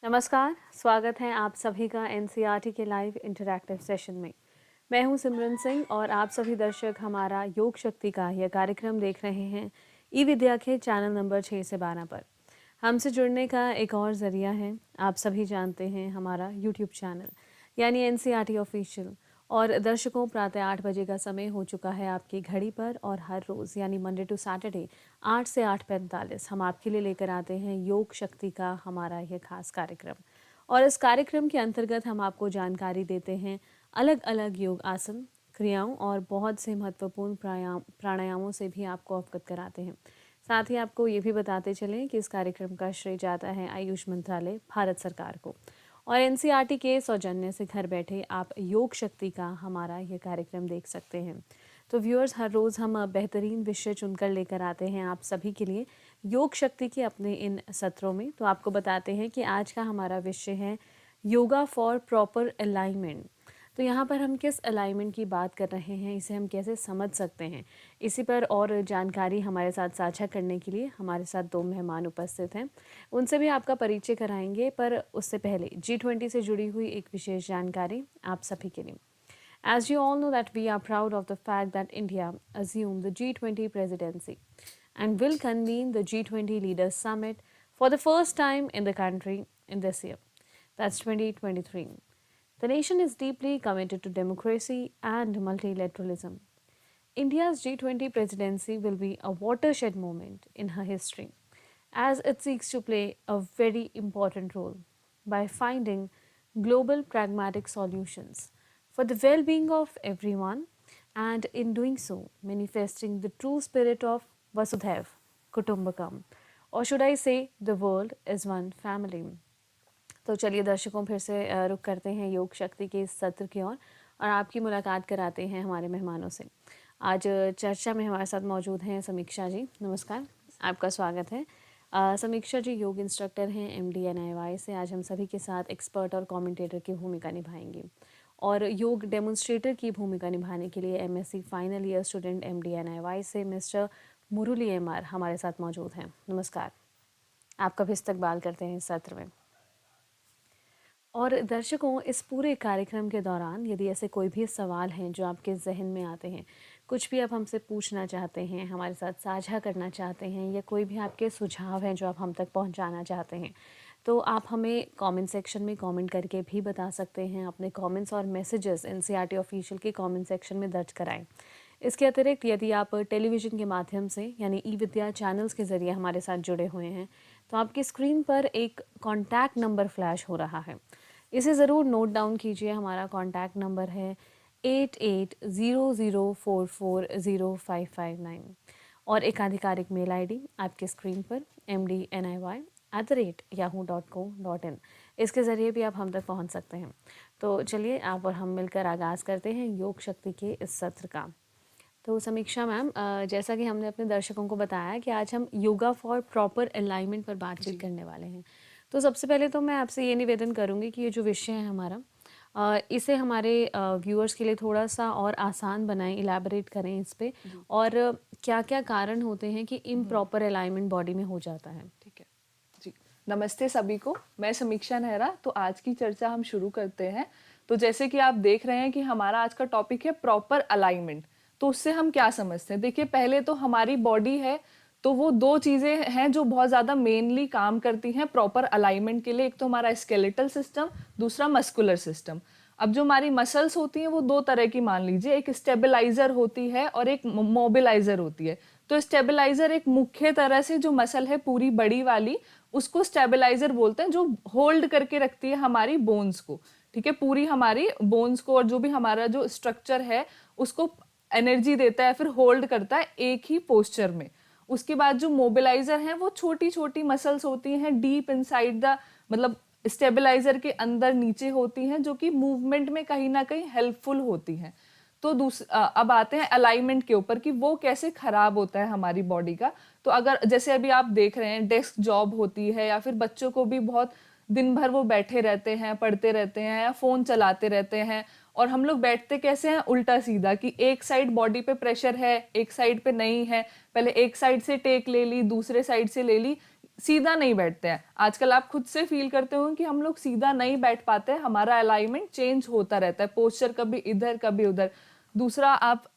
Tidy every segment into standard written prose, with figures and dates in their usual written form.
नमस्कार, स्वागत है आप सभी का एनसीईआरटी के लाइव इंटरैक्टिव सेशन में। मैं हूं सिमरन सिंह और आप सभी दर्शक हमारा योग शक्ति का यह कार्यक्रम देख रहे हैं ई विद्या के चैनल नंबर 6 से 12 पर। हमसे जुड़ने का एक और ज़रिया है, आप सभी जानते हैं, हमारा यूट्यूब चैनल यानी एनसीईआरटी ऑफिशियल। और दर्शकों, प्रातः 8 बजे का समय हो चुका है आपकी घड़ी पर और हर रोज़ यानी मंडे टू सैटरडे 8 से 8:45 हम आपके लिए लेकर आते हैं योग शक्ति का हमारा यह खास कार्यक्रम। और इस कार्यक्रम के अंतर्गत हम आपको जानकारी देते हैं अलग अलग योग आसन, क्रियाओं और बहुत से महत्वपूर्ण प्राणायामों से भी आपको अवगत कराते हैं। साथ ही आपको ये भी बताते चलें कि इस कार्यक्रम का श्रेय जाता है आयुष मंत्रालय, भारत सरकार को। और एनसीईआरटी के सौजन्य से घर बैठे आप योग शक्ति का हमारा ये कार्यक्रम देख सकते हैं। तो व्यूअर्स, हर रोज़ हम बेहतरीन विषय चुनकर लेकर आते हैं आप सभी के लिए योग शक्ति के अपने इन सत्रों में। तो आपको बताते हैं कि आज का हमारा विषय है योगा फॉर प्रॉपर अलाइनमेंट। तो यहाँ पर हम किस अलाइनमेंट की बात कर रहे हैं, इसे हम कैसे समझ सकते हैं, इसी पर और जानकारी हमारे साथ साझा करने के लिए हमारे साथ दो मेहमान उपस्थित हैं। उनसे भी आपका परिचय कराएंगे, पर उससे पहले G20 से जुड़ी हुई एक विशेष जानकारी आप सभी के लिए। As you all know that we are proud of the fact that India assumed the G20 presidency and will convene the G20 Leaders Summit for the first time in the country in this year. That's 2023. The nation is deeply committed to democracy and multilateralism. India's G20 presidency will be a watershed moment in her history as it seeks to play a very important role by finding global pragmatic solutions for the well being of everyone, and in doing so, manifesting the true spirit of Vasudhaiv Kutumbakam, or should I say, the world is one family. तो चलिए दर्शकों, फिर से रुक करते हैं योग शक्ति के इस सत्र की ओर और आपकी मुलाकात कराते हैं हमारे मेहमानों से। आज चर्चा में हमारे साथ मौजूद हैं समीक्षा जी। नमस्कार, आपका स्वागत है। समीक्षा जी योग इंस्ट्रक्टर हैं एमडी एनआईवाई से। आज हम सभी के साथ एक्सपर्ट और कमेंटेटर की भूमिका निभाएंगे और योग डेमोन्स्ट्रेटर की भूमिका निभाने के लिए MSc final year student MD NIY से मिस्टर मुरली एमआर हमारे साथ मौजूद हैं। नमस्कार, आपका भी इस्तकबाल करते हैं इस सत्र में। और दर्शकों, इस पूरे कार्यक्रम के दौरान यदि ऐसे कोई भी सवाल हैं जो आपके जहन में आते हैं, कुछ भी आप हमसे पूछना चाहते हैं, हमारे साथ साझा करना चाहते हैं, या कोई भी आपके सुझाव हैं जो आप हम तक पहुंचाना चाहते हैं, तो आप हमें कमेंट सेक्शन में कमेंट करके भी बता सकते हैं। अपने कमेंट्स और मैसेजेस एनसीईआरटी ऑफिशियल के कमेंट सेक्शन में दर्ज कराएं। इसके अतिरिक्त यदि आप टेलीविज़न के माध्यम से यानी ई विद्या चैनल्स के ज़रिए हमारे साथ जुड़े हुए हैं, तो आपकी स्क्रीन पर एक कॉन्टैक्ट नंबर फ्लैश हो रहा है। इसे ज़रूर नोट डाउन कीजिए। हमारा कॉन्टैक्ट नंबर है 8800440559 और एक आधिकारिक मेल आईडी आपके स्क्रीन पर mdniy@yahoo.co.in। इसके ज़रिए भी आप हम तक पहुंच सकते हैं। तो चलिए आप और हम मिलकर आगाज़ करते हैं योग शक्ति के इस सत्र का। तो समीक्षा मैम, जैसा कि हमने अपने दर्शकों को बताया कि आज हम योगा फॉर प्रॉपर अलाइनमेंट पर बातचीत करने वाले हैं। तो सबसे पहले तो मैं आपसे ये निवेदन करूँगी कि ये जो विषय है हमारा, इसे हमारे व्यूअर्स के लिए थोड़ा सा और आसान बनाएं, इलैबोरेट करें इस पे, और क्या क्या कारण होते हैं कि इम्प्रॉपर अलाइनमेंट बॉडी में हो जाता है। ठीक है जी। नमस्ते सभी को, मैं समीक्षा नेहरा। तो आज की चर्चा हम शुरू करते हैं। तो जैसे कि आप देख रहे हैं कि हमारा आज का टॉपिक है प्रॉपर अलाइनमेंट। तो उससे हम क्या समझते हैं? देखिए, पहले तो हमारी बॉडी है, तो वो दो चीजें हैं जो बहुत ज्यादा मेनली काम करती हैं प्रॉपर अलाइनमेंट के लिए। एक तो हमारा स्केलेटल सिस्टम, दूसरा मस्कुलर सिस्टम। अब जो हमारी मसल्स होती हैं वो दो तरह की मान लीजिए, एक स्टेबलाइजर होती है और एक मोबिलाइजर होती है। तो स्टेबलाइजर एक मुख्य तरह से जो मसल है पूरी बड़ी वाली, उसको स्टेबलाइजर बोलते हैं, जो होल्ड करके रखती है हमारी बोन्स को। ठीक है, पूरी हमारी बोन्स को और जो भी हमारा जो स्ट्रक्चर है उसको एनर्जी देता है, फिर होल्ड करता है एक ही पोस्चर में। उसके बाद जो मोबिलाइजर हैं वो छोटी छोटी मसल्स होती हैं डीप इनसाइड द, मतलब स्टेबलाइजर के अंदर नीचे होती हैं, जो कि मूवमेंट में कहीं ना कहीं हेल्पफुल होती हैं। तो अब आते हैं अलाइनमेंट के ऊपर कि वो कैसे खराब होता है हमारी बॉडी का। तो अगर जैसे अभी आप देख रहे हैं डेस्क जॉब होती है, या फिर बच्चों को भी बहुत दिन भर वो बैठे रहते हैं, पढ़ते रहते हैं या फोन चलाते रहते हैं, और हम लोग बैठते कैसे हैं? उल्टा सीधा, कि एक साइड बॉडी पे प्रेशर है, एक साइड पे नहीं है, पहले एक साइड से टेक ले ली, दूसरे साइड से ले ली, सीधा नहीं बैठते हैं। आजकल आप खुद से फील करते हो कि हम लोग सीधा नहीं बैठ पाते हैं, हमारा अलाइनमेंट चेंज होता रहता है, पोस्चर कभी इधर कभी उधर। दूसरा आप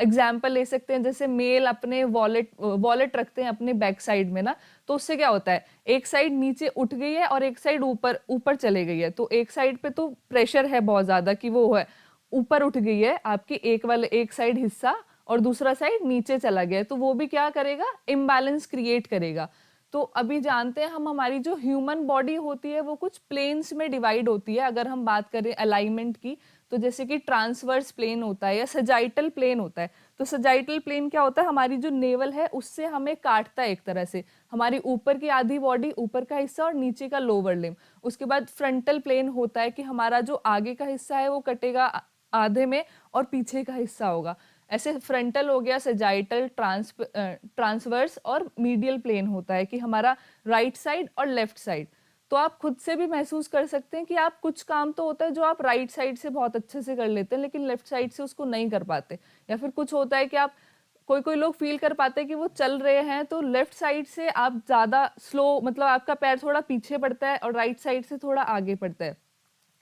एग्जाम्पल ले सकते हैं, जैसे मेल अपने वॉलेट रखते हैं अपने बैक साइड में ना, तो उससे क्या होता है, एक साइड नीचे उठ गई है और एक साइड ऊपर ऊपर चले गई है, तो एक साइड पे तो प्रेशर है बहुत ज्यादा कि वो है ऊपर उठ गई है आपकी एक साइड हिस्सा, और दूसरा साइड नीचे चला गया है, तो वो भी क्या करेगा, इम्बैलेंस क्रिएट करेगा। तो अभी जानते हैं हम, हमारी जो ह्यूमन बॉडी होती है वो कुछ प्लेन्स में डिवाइड होती है। अगर हम बात करें अलाइनमेंट की, तो जैसे कि ट्रांसवर्स प्लेन होता है या सजाइटल प्लेन होता है। तो सजाइटल प्लेन क्या होता है, हमारी जो नेवल है उससे हमें काटता है एक तरह से, हमारी ऊपर की आधी बॉडी, ऊपर का हिस्सा और नीचे का लोअर लिम्ब। उसके बाद फ्रंटल प्लेन होता है कि हमारा जो आगे का हिस्सा है वो कटेगा आधे में और पीछे का हिस्सा होगा। ऐसे फ्रंटल हो गया, सजाइटल, ट्रांसवर्स और मीडियल प्लेन होता है कि हमारा राइट साइड और लेफ्ट साइड। तो आप खुद से भी महसूस कर सकते हैं कि आप कुछ काम तो होता है जो आप राइट साइड से बहुत अच्छे से कर लेते हैं लेकिन लेफ्ट साइड से उसको नहीं कर पाते। या फिर कुछ होता है कि आप, कोई कोई लोग फील कर पाते हैं कि वो चल रहे हैं तो लेफ्ट साइड से आप ज्यादा स्लो, मतलब आपका पैर थोड़ा पीछे पड़ता है और राइट साइड से थोड़ा आगे पड़ता है।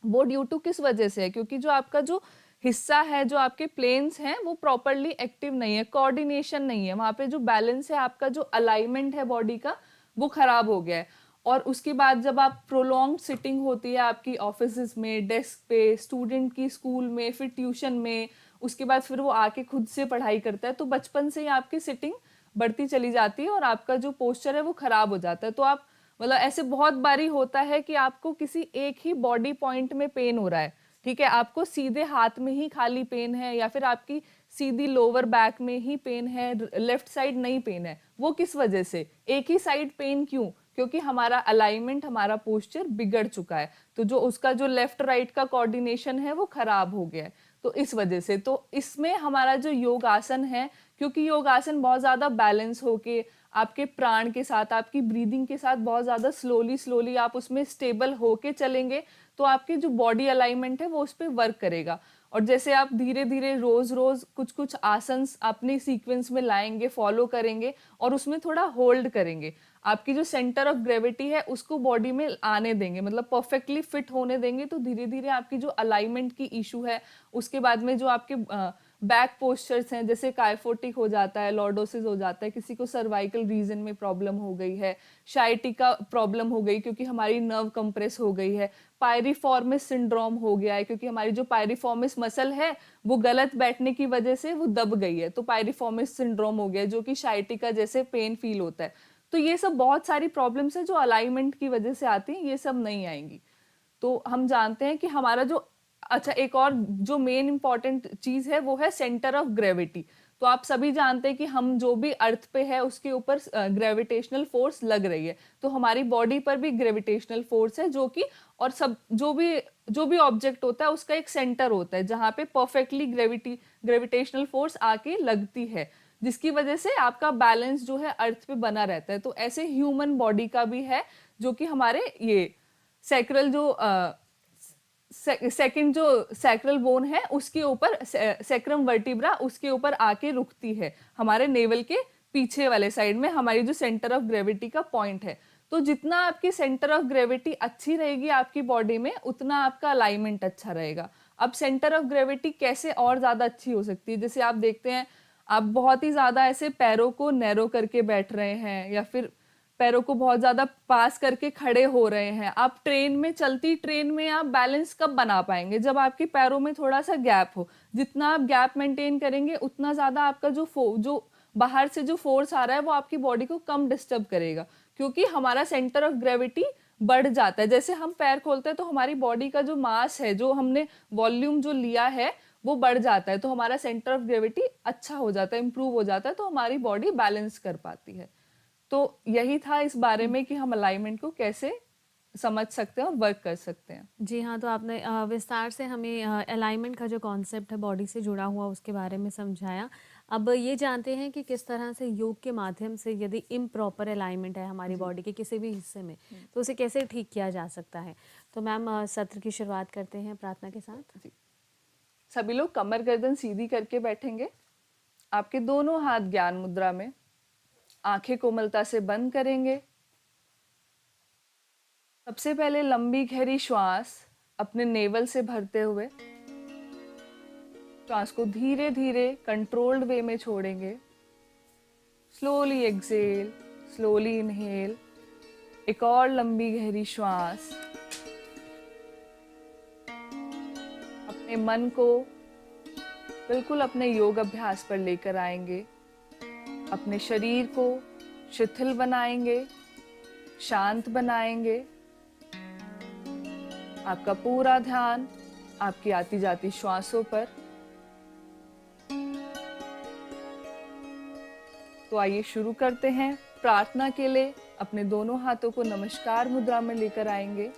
वो ड्यू टू किस वजह से है, क्योंकि जो आपका जो हिस्सा है, जो आपके प्लेन्स हैं, वो प्रॉपरली एक्टिव नहीं है, कोऑर्डिनेशन नहीं है, वहां पे जो बैलेंस है, आपका जो अलाइनमेंट है बॉडी का, वो खराब हो गया है। और उसके बाद जब आप प्रोलॉन्ग सिटिंग होती है आपकी ऑफिस में, डेस्क पे, स्टूडेंट की स्कूल में, फिर ट्यूशन में, उसके बाद फिर वो आके खुद से पढ़ाई करता है, तो बचपन से ही आपकी सिटिंग बढ़ती चली जाती है और आपका जो पोस्चर है वो खराब हो जाता है। तो आप, मतलब ऐसे बहुत बारी होता है कि आपको किसी एक ही बॉडी पॉइंट में पेन हो रहा है, ठीक है, आपको सीधे हाथ में ही खाली पेन है या फिर आपकी सीधी लोअर बैक में ही पेन है, लेफ्ट साइड नहीं पेन है। वो किस वजह से, एक ही साइड पेन क्यों, क्योंकि हमारा अलाइनमेंट, हमारा पोस्चर बिगड़ चुका है, तो जो उसका जो लेफ्ट राइट का कोऑर्डिनेशन है वो खराब हो गया है, तो इस वजह से। तो इसमें हमारा जो योगासन है, क्योंकि योगासन बहुत ज्यादा बैलेंस होके आपके प्राण के साथ, आपकी ब्रीदिंग के साथ बहुत ज्यादा स्लोली स्लोली आप उसमें स्टेबल होके चलेंगे, तो आपकी जो बॉडी अलाइनमेंट है वो उस पर वर्क करेगा। और जैसे आप धीरे धीरे रोज रोज कुछ कुछ आसन अपने सीक्वेंस में लाएंगे, फॉलो करेंगे और उसमें थोड़ा होल्ड करेंगे, आपकी जो सेंटर ऑफ ग्रेविटी है उसको बॉडी में आने देंगे, मतलब परफेक्टली फिट होने देंगे, तो धीरे धीरे आपकी जो अलाइनमेंट की इशू है, उसके बाद में जो आपके बैक पोस्चर्स हैं, जैसे काइफोटिक हो जाता है, लॉर्डोसिस हो जाता है, किसी को सर्वाइकल रीजन में प्रॉब्लम हो गई है, शाइटिका प्रॉब्लम हो गई क्योंकि हमारी नर्व कंप्रेस हो गई है, पायरिफॉर्मिस सिंड्रोम हो गया है क्योंकि हमारी जो पायरिफॉर्मिस मसल है वो गलत बैठने की वजह से वो दब गई है, तो पायरिफॉर्मिस सिंड्रोम हो गया, जो कि शाइटिका जैसे पेन फील होता है। तो ये सब बहुत सारी प्रॉब्लम्स है जो अलाइनमेंट की वजह से आती हैं, ये सब नहीं आएंगी। तो हम जानते हैं कि हमारा जो, अच्छा एक और जो मेन इंपॉर्टेंट चीज है वो है सेंटर ऑफ ग्रेविटी। तो आप सभी जानते हैं कि हम जो भी अर्थ पे है उसके ऊपर ग्रेविटेशनल फोर्स लग रही है, तो हमारी बॉडी पर भी ग्रेविटेशनल फोर्स है, जो कि, और सब जो भी ऑब्जेक्ट होता है उसका एक सेंटर होता है जहां पे परफेक्टली ग्रेविटेशनल फोर्स आके लगती है, जिसकी वजह से आपका बैलेंस जो है अर्थ पे बना रहता है। तो ऐसे ह्यूमन बॉडी का भी है, जो कि हमारे ये सैक्रल जो सेकंड जो सैक्रल बोन है उसके ऊपर, सैक्रम वर्टिब्रा उसके ऊपर आके रुकती है, हमारे नेवल के पीछे वाले साइड में हमारी जो सेंटर ऑफ ग्रेविटी का पॉइंट है। तो जितना आपकी सेंटर ऑफ ग्रेविटी अच्छी रहेगी आपकी बॉडी में, उतना आपका अलाइनमेंट अच्छा रहेगा। अब सेंटर ऑफ ग्रेविटी कैसे और ज्यादा अच्छी हो सकती है, जैसे आप देखते हैं आप बहुत ही ज्यादा ऐसे पैरों को नैरो करके बैठ रहे हैं या फिर पैरों को बहुत ज्यादा पास करके खड़े हो रहे हैं, आप ट्रेन में, चलती ट्रेन में आप बैलेंस कब बना पाएंगे, जब आपके पैरों में थोड़ा सा गैप हो। जितना आप गैप मेंटेन करेंगे उतना ज्यादा आपका जो बाहर से जो फोर्स आ रहा है वो आपकी बॉडी को कम डिस्टर्ब करेगा, क्योंकि हमारा सेंटर ऑफ ग्रेविटी बढ़ जाता है। जैसे हम पैर खोलते हैं तो हमारी बॉडी का जो मास है, जो हमने वॉल्यूम जो लिया है वो बढ़ जाता है, तो हमारा सेंटर ऑफ ग्रेविटी अच्छा हो जाता है, इंप्रूव हो जाता है, तो हमारी बॉडी बैलेंस कर पाती है। तो यही था इस बारे में कि हम अलाइनमेंट को कैसे समझ सकते हैं और वर्क कर सकते हैं। जी हाँ, तो आपने विस्तार से हमें अलाइनमेंट का जो कॉन्सेप्ट है बॉडी से जुड़ा हुआ उसके बारे में समझाया। अब ये जानते हैं कि किस तरह से योग के माध्यम से यदि इम्प्रॉपर अलाइनमेंट है हमारी बॉडी के किसी भी हिस्से में, तो उसे कैसे ठीक किया जा सकता है। तो मैम सत्र की शुरुआत करते हैं प्रार्थना के साथ। जी, सभी लोग कमर गर्दन सीधी करके बैठेंगे, आपके दोनों हाथ ज्ञान मुद्रा में, आंखें कोमलता से बंद करेंगे सबसे पहले लंबी गहरी श्वास अपने नेवल से भरते हुए श्वास को धीरे धीरे कंट्रोल्ड वे में छोड़ेंगे। Slowly exhale, slowly inhale. एक और लंबी गहरी श्वास। अपने मन को बिल्कुल अपने योग अभ्यास पर लेकर आएंगे। अपने शरीर को शिथिल बनाएंगे, शांत बनाएंगे। आपका पूरा ध्यान आपकी आती जाती श्वासों पर। तो आइए शुरू करते हैं। प्रार्थना के लिए अपने दोनों हाथों को नमस्कार मुद्रा में लेकर आएंगे।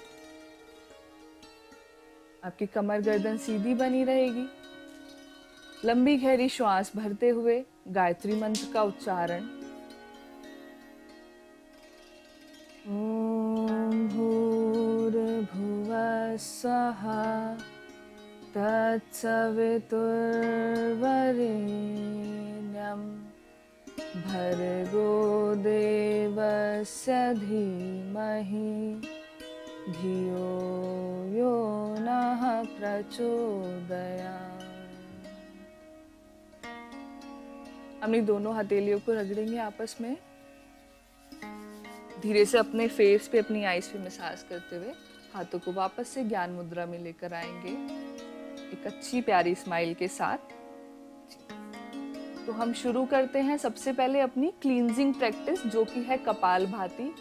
आपकी कमर गर्दन सीधी बनी रहेगी। लंबी गहरी श्वास भरते हुए गायत्री मंत्र का उच्चारण। ओम भूर्भुवः स्वः तत्सवितुर्वरेण्यं भर्गो देवस्य धीमहि धियो यो नः प्रचोदयात्। अपनी दोनों हथेलियों को रगड़ेंगे आपस में। धीरे से अपने फेस पे, अपनी आईज पे मसाज करते हुए हाथों को वापस से ज्ञान मुद्रा में लेकर आएंगे, एक अच्छी प्यारी स्माइल के साथ। तो हम शुरू करते हैं सबसे पहले अपनी क्लींजिंग प्रैक्टिस, जो कि है कपालभाति।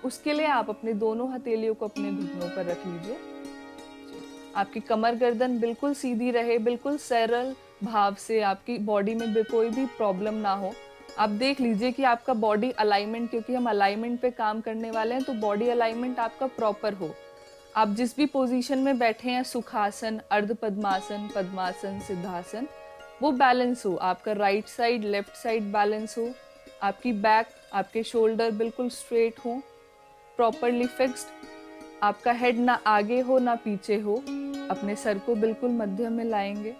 उसके लिए आप अपने दोनों हथेलियों को अपने घुटनों पर रख लीजिए। आपकी कमर गर्दन बिल्कुल सीधी रहे, बिल्कुल सरल भाव से, आपकी बॉडी में कोई भी प्रॉब्लम ना हो। आप देख लीजिए कि आपका बॉडी अलाइनमेंट, क्योंकि हम अलाइनमेंट पे काम करने वाले हैं, तो बॉडी अलाइनमेंट आपका प्रॉपर हो। आप जिस भी पोजीशन में बैठे हैं, सुखासन, अर्ध पद्मासन, पद्मासन, सिद्धासन, वो बैलेंस हो। आपका right side, left side balance हो। आपकी बैक, आपके शोल्डर बिल्कुल स्ट्रेट हो, प्रॉपरली फिक्स्ड। आपका हेड ना आगे हो ना पीछे हो। अपने सर को बिल्कुल मध्य में लाएंगे।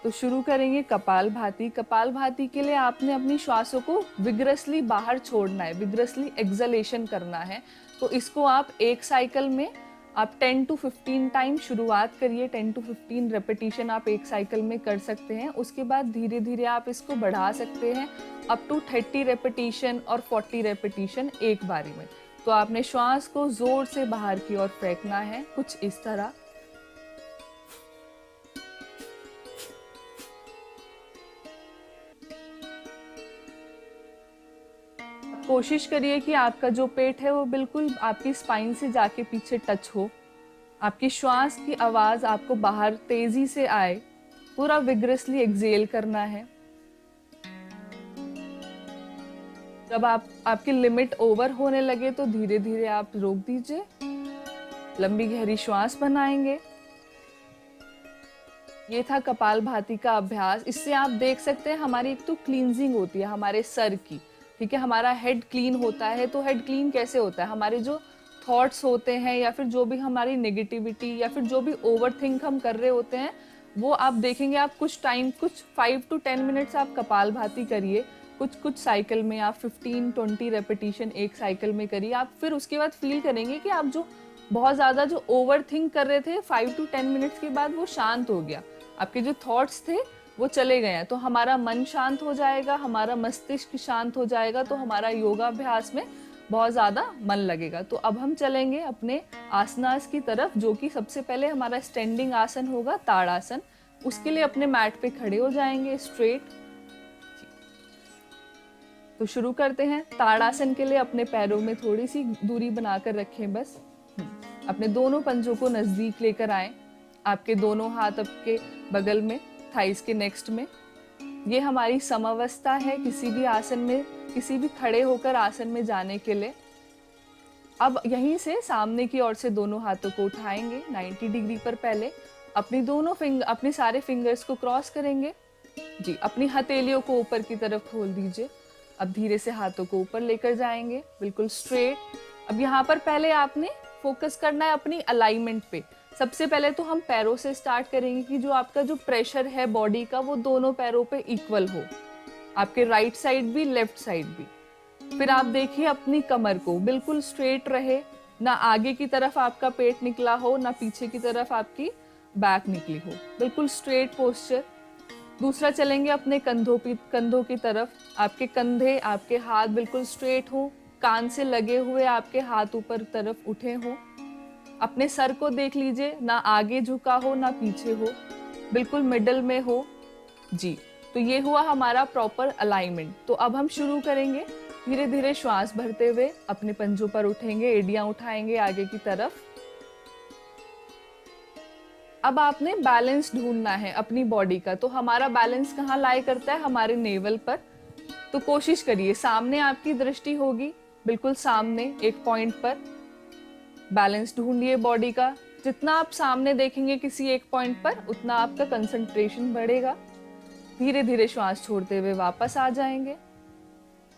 तो शुरू करेंगे कपालभाति। कपालभाति के लिए आपने अपनी श्वासों को विग्रसली बाहर छोड़ना है, विग्रसली एक्सलेशन करना है। तो इसको आप एक साइकिल में आप 10 to 15 टाइम शुरुआत करिए। 10 to 15 रेपिटेशन आप एक साइकिल में कर सकते हैं। उसके बाद धीरे धीरे आप इसको बढ़ा सकते हैं अप टू 30 रेपिटेशन और 40 रेपिटेशन एक बारी में। तो आपने श्वास को जोर से बाहर की ओर फेंकना है, कुछ इस तरह। कोशिश करिए कि आपका जो पेट है वो बिल्कुल आपकी स्पाइन से जाके पीछे टच हो। आपकी श्वास की आवाज आपको बाहर तेजी से आए। पूरा विग्रसली एक्सेल करना है। जब आपकी लिमिट ओवर होने लगे तो धीरे धीरे आप रोक दीजिए। लंबी गहरी श्वास बनाएंगे। ये था कपालभाति का अभ्यास। इससे आप देख सकते हैं हमारी एक तो क्लींजिंग होती है हमारे सर की, ठीक है। हमारा हेड क्लीन होता है। तो हेड क्लीन कैसे होता है? हमारे जो थॉट्स होते हैं या फिर जो भी हमारी नेगेटिविटी या फिर जो भी ओवर थिंक हम कर रहे होते हैं, वो आप देखेंगे। आप कुछ टाइम, कुछ 5 to 10 मिनट्स आप कपालभाति करिए। कुछ साइकिल में आप 15-20 रेपिटेशन एक साइकिल में करिए। आप फिर उसके बाद फील करेंगे कि आप जो बहुत ज़्यादा जो ओवर थिंक कर रहे थे 5 to 10 मिनट्स के बाद वो शांत हो गया। आपके जो थॉट्स थे वो चले गए हैं। तो हमारा मन शांत हो जाएगा, हमारा मस्तिष्क शांत हो जाएगा। तो हमारा योगाभ्यास में बहुत ज़्यादा मन लगेगा। तो अब हम चलेंगे अपने आसनास की तरफ, जो कि सबसे पहले हमारा स्टैंडिंग आसन होगा, ताड़ासन। उसके लिए अपने मैट पे खड़े हो जाएंगे स्ट्रेट। तो शुरू करते हैं। ताड़ासन के लिए अपने पैरों में थोड़ी सी दूरी बनाकर रखें बस। अपने दोनों पंजों को नजदीक लेकर आएं। आपके दोनों हाथ आपके बगल में, थाइस के नेक्स्ट में। ये हमारी समावस्था है किसी भी आसन में, किसी भी खड़े होकर आसन में जाने के लिए। अब यहीं से सामने की ओर से दोनों हाथों को उठाएंगे 90 डिग्री पर। पहले अपने सारे फिंगर्स को क्रॉस करेंगे जी। अपनी हथेलियों को ऊपर की तरफ खोल दीजिए। अब धीरे से हाथों को ऊपर लेकर जाएंगे, बिल्कुल स्ट्रेट। अब यहाँ पर पहले आपने फोकस करना है अपनी अलाइनमेंट पे। सबसे पहले तो हम पैरों से स्टार्ट करेंगे कि जो आपका जो प्रेशर है बॉडी का वो दोनों पैरों पे इक्वल हो, आपके राइट साइड भी लेफ्ट साइड भी। फिर आप देखिए अपनी कमर को बिल्कुल स्ट्रेट रहे, ना आगे की तरफ आपका पेट निकला हो, ना पीछे की तरफ आपकी बैक निकली हो, बिल्कुल स्ट्रेट पोस्चर। दूसरा चलेंगे अपने कंधों की तरफ, आपके कंधे आपके हाथ बिल्कुल स्ट्रेट हो, कान से लगे हुए आपके हाथ ऊपर तरफ उठे हो। अपने सर को देख लीजिए, ना आगे झुका हो ना पीछे हो, बिल्कुल मिडल में हो। जी, तो ये हुआ हमारा प्रॉपर अलाइनमेंट। तो अब हम शुरू करेंगे, धीरे धीरे श्वास भरते हुए अपने पंजों पर उठेंगे, एड़ियां उठाएंगे आगे की तरफ। अब आपने बैलेंस ढूंढना है अपनी बॉडी का। तो हमारा बैलेंस कहाँ लाई करता है? हमारे नेवल पर। तो कोशिश करिए, सामने आपकी दृष्टि होगी, बिल्कुल सामने एक पॉइंट पर बैलेंस ढूंढिए बॉडी का। जितना आप सामने देखेंगे किसी एक पॉइंट पर, उतना आपका कंसंट्रेशन बढ़ेगा। धीरे धीरे श्वास छोड़ते हुए वापस आ जाएंगे।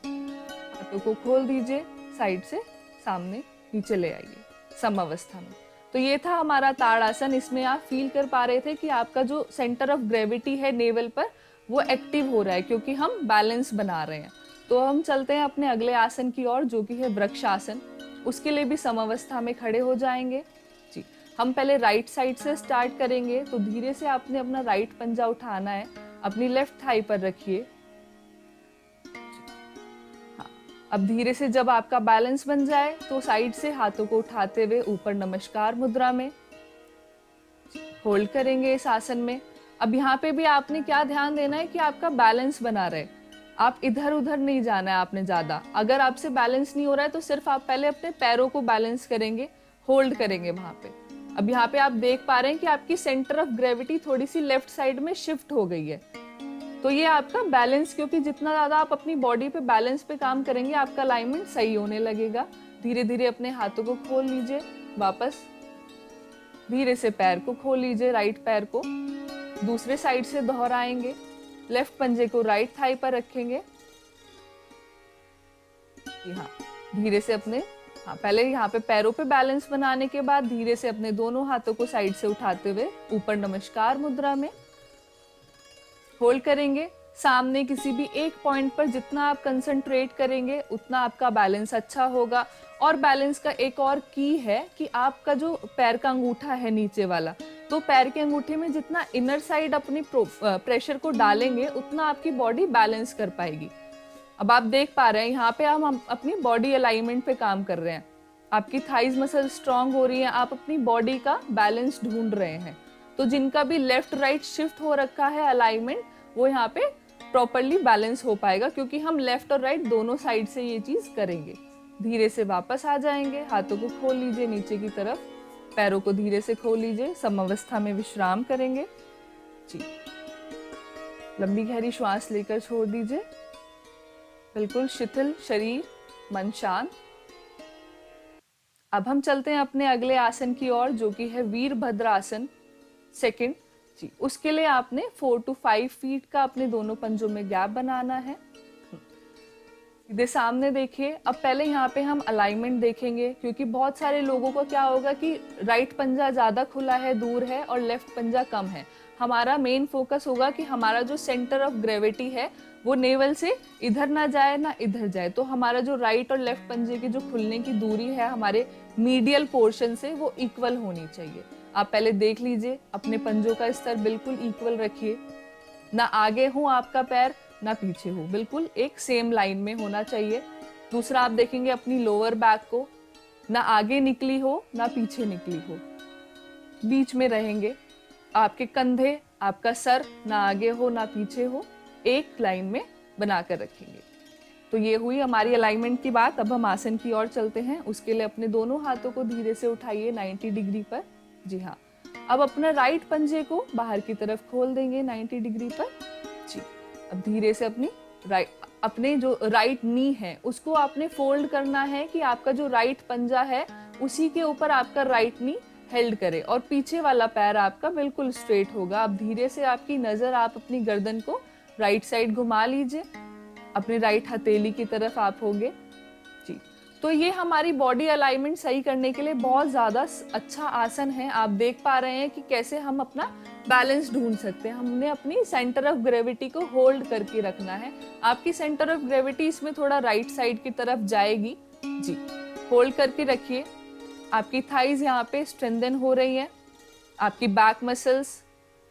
हाथों को खोल दीजिए, साइड से सामने नीचे ले आइए समअवस्था में। तो ये था हमारा ताड़ासन। इसमें आप फील कर पा रहे थे कि आपका जो सेंटर ऑफ ग्रेविटी है नेवल पर, वो एक्टिव हो रहा है, क्योंकि हम बैलेंस बना रहे हैं। तो हम चलते हैं अपने अगले आसन की ओर, जो कि है वृक्षासन। उसके लिए भी समअवस्था में खड़े हो जाएंगे। जी, हम पहले राइट साइड से स्टार्ट करेंगे। तो धीरे से आपने अपना राइट पंजा उठाना है, अपनी लेफ्ट थाई पर रखिए। हाँ, अब धीरे से जब आपका बैलेंस बन जाए तो साइड से हाथों को उठाते हुए ऊपर नमस्कार मुद्रा में होल्ड करेंगे इस आसन में। अब यहाँ पे भी आपने क्या ध्यान देना है कि आपका बैलेंस बना रहे, आप इधर उधर नहीं जाना है आपने ज्यादा। अगर आपसे बैलेंस नहीं हो रहा है तो सिर्फ आप पहले अपने पैरों को बैलेंस करेंगे, होल्ड करेंगे वहां पे। अब यहाँ पे आप देख पा रहे हैं कि आपकी सेंटर ऑफ ग्रेविटी थोड़ी सी लेफ्ट साइड में शिफ्ट हो गई है। तो ये आपका बैलेंस, क्योंकि जितना ज्यादा आप अपनी बॉडी पे बैलेंस पे काम करेंगे, आपका अलाइनमेंट सही होने लगेगा। धीरे धीरे अपने हाथों को खोल लीजिए वापस। धीरे से पैर को खोल लीजिए, राइट पैर को दूसरे साइड से दोहराएंगे। लेफ्ट पंजे को राइट थाई पर रखेंगे। हाँ, धीरे से अपने पहले यहाँ पे पैरों पे बैलेंस बनाने के बाद धीरे से अपने दोनों हाथों को साइड से उठाते हुए ऊपर नमस्कार मुद्रा में होल्ड करेंगे। सामने किसी भी एक पॉइंट पर जितना आप कंसंट्रेट करेंगे उतना आपका बैलेंस अच्छा होगा। और बैलेंस का एक और की है कि आपका जो पैर का अंगूठा है नीचे वाला, तो पैर के अंगूठे में जितना इनर साइड अपनी प्रेशर को डालेंगे उतना आपकी बॉडी बैलेंस कर पाएगी। अब आप देख पा रहे हैं यहाँ पे हम अपनी बॉडी अलाइनमेंट पे काम कर रहे हैं। आपकी थाइज मसल स्ट्रांग हो रही है, आप अपनी बॉडी का बैलेंस ढूंढ रहे हैं। तो जिनका भी लेफ्ट राइट शिफ्ट हो रखा है अलाइनमेंट, वो यहाँ पे प्रॉपरली बैलेंस हो पाएगा, क्योंकि हम लेफ्ट और राइट दोनों साइड से ये चीज करेंगे। धीरे से वापस आ जाएंगे, हाथों को खोल लीजिए नीचे की तरफ, पैरों को धीरे से खोल लीजिए, समअवस्था में विश्राम करेंगे। जी, लंबी गहरी श्वास लेकर छोड़ दीजिए, बिल्कुल शिथिल शरीर, मन शांत। अब हम चलते हैं अपने अगले आसन की ओर, जो कि है वीरभद्र आसन सेकंड। जी, उसके लिए आपने 4 to 5 फीट का अपने दोनों पंजों में गैप बनाना है। सीधे सामने देखिए। अब पहले यहाँ पे हम अलाइनमेंट देखेंगे, क्योंकि बहुत सारे लोगों को क्या होगा कि राइट पंजा ज्यादा खुला है, दूर है, और लेफ्ट पंजा कम है। हमारा मेन फोकस होगा कि हमारा जो सेंटर ऑफ ग्रेविटी है वो नेवल से इधर ना जाए ना इधर जाए। तो हमारा जो राइट और लेफ्ट पंजे की जो खुलने की दूरी है हमारे मीडियल पोर्शन से, वो इक्वल होनी चाहिए। आप पहले देख लीजिए, अपने पंजों का स्तर बिल्कुल इक्वल रखिए, ना आगे हो आपका पैर ना पीछे हो, बिल्कुल एक सेम लाइन में होना चाहिए। दूसरा आप देखेंगे अपनी लोअर बैक को, ना आगे निकली हो ना पीछे निकली हो, बीच में रहेंगे। आपके कंधे, आपका सर ना आगे हो ना पीछे हो, एक लाइन में बनाकर रखेंगे। तो ये हुई हमारी अलाइनमेंट की बात। अब हम आसन की ओर चलते हैं। उसके लिए अपने दोनों हाथों को धीरे से उठाइए 90 डिग्री पर। जी हाँ, अब अपने राइट पंजे को बाहर की तरफ खोल देंगे 90 डिग्री पर। जी, अब धीरे से अपने जो राइट नी है उसको आपने फोल्ड करना है कि आपका जो राइट पंजा है उसी के ऊपर आपका राइट नी हेल्ड करे, और पीछे वाला पैर आपका बिल्कुल स्ट्रेट होगा। अब धीरे से आपकी नजर, आप अपनी गर्दन को राइट साइड घुमा लीजिए, अपने राइट हथेली की तरफ आप होंगे। जी, तो ये हमारी बॉडी अलाइनमेंट सही करने के लिए बहुत ज़्यादा अच्छा आसन है। आप देख पा रहे हैं कि कैसे हम अपना बैलेंस ढूंढ सकते हैं। हमने अपनी सेंटर ऑफ ग्रेविटी को होल्ड करके रखना है। आपकी सेंटर ऑफ ग्रेविटी इसमें थोड़ा राइट साइड की तरफ जाएगी जी। होल्ड करके रखिए। आपकी थाइज यहाँ पे स्ट्रेंथन हो रही है, आपकी बैक मसल्स,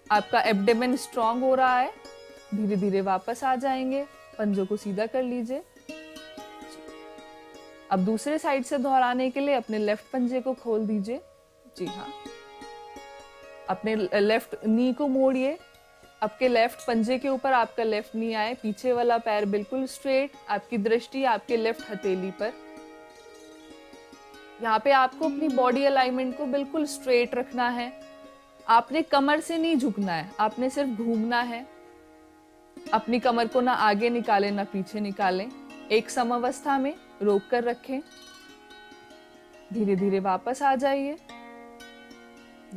आपका एब्डोमेन स्ट्रांग हो रहा है। धीरे धीरे वापस आ जाएंगे, पंजों को सीधा कर लीजिए। अब दूसरे साइड से दोहराने के लिए अपने लेफ्ट पंजे को खोल दीजिए। जी हाँ, अपने लेफ्ट नी को मोड़िए। आपके लेफ्ट पंजे के ऊपर आपका लेफ्ट नी आए, पीछे वाला पैर बिल्कुल स्ट्रेट, आपकी दृष्टि आपके लेफ्ट हथेली पर। यहाँ पे आपको अपनी बॉडी अलाइनमेंट को बिल्कुल स्ट्रेट रखना है। आपने कमर से नहीं झुकना है, आपने सिर्फ घूमना है। अपनी कमर को ना आगे निकालें ना पीछे निकालें। एक समावस्था में रोक कर रखें। धीरे धीरे वापस आ जाइए।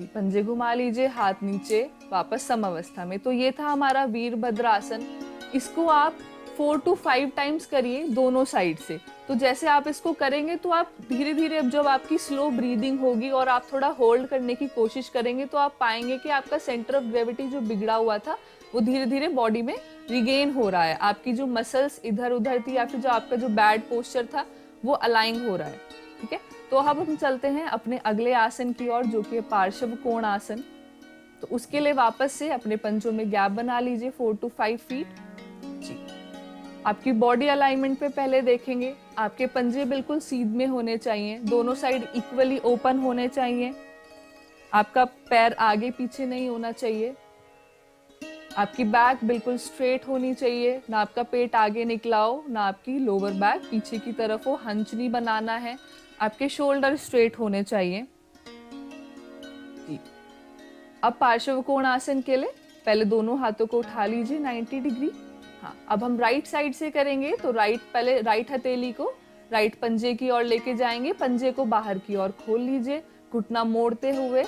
पंजे घुमा लीजिए, हाथ नीचे, वापस समावस्था में। तो ये था हमारा वीरभद्र आसन। इसको आप 4 to 5 टाइम्स करिए दोनों साइड से। तो जैसे आप इसको करेंगे तो आप धीरे धीरे, अब जब आपकी स्लो ब्रीदिंग होगी और आप थोड़ा होल्ड करने की कोशिश करेंगे तो आप पाएंगे कि आपका सेंटर ऑफ ग्रेविटी जो बिगड़ा हुआ था वो धीरे धीरे बॉडी में रिगेन हो रहा है। आपकी जो मसल्स इधर उधर थी या फिर जो आपका जो बैड पोस्चर था वो अलाइन हो रहा है। ठीक है, तो अब हम चलते हैं अपने अगले आसन की ओर, जो कि है पार्श्व कोण आसन। तो उसके लिए वापस से अपने पंजों में गैप बना लीजिए 4 to 5 फीट जी। आपकी बॉडी अलाइनमेंट पे पहले देखेंगे। आपके पंजे बिल्कुल सीध में होने चाहिए, दोनों साइड इक्वली ओपन होने चाहिए। आपका पैर आगे पीछे नहीं होना चाहिए। आपकी बैक बिल्कुल स्ट्रेट होनी चाहिए, ना आपका पेट आगे निकला हो ना आपकी लोअर बैक पीछे की तरफ हो। हंच नहीं बनाना है। आपके शोल्डर स्ट्रेट होने चाहिए जी। अब पार्श्व कोण आसन के लिए पहले दोनों हाथों को उठा लीजिए 90 डिग्री। हाँ, अब हम राइट साइड से करेंगे। तो पहले राइट हथेली को राइट पंजे की ओर लेके जाएंगे। पंजे को बाहर की ओर खोल लीजिए, घुटना मोड़ते हुए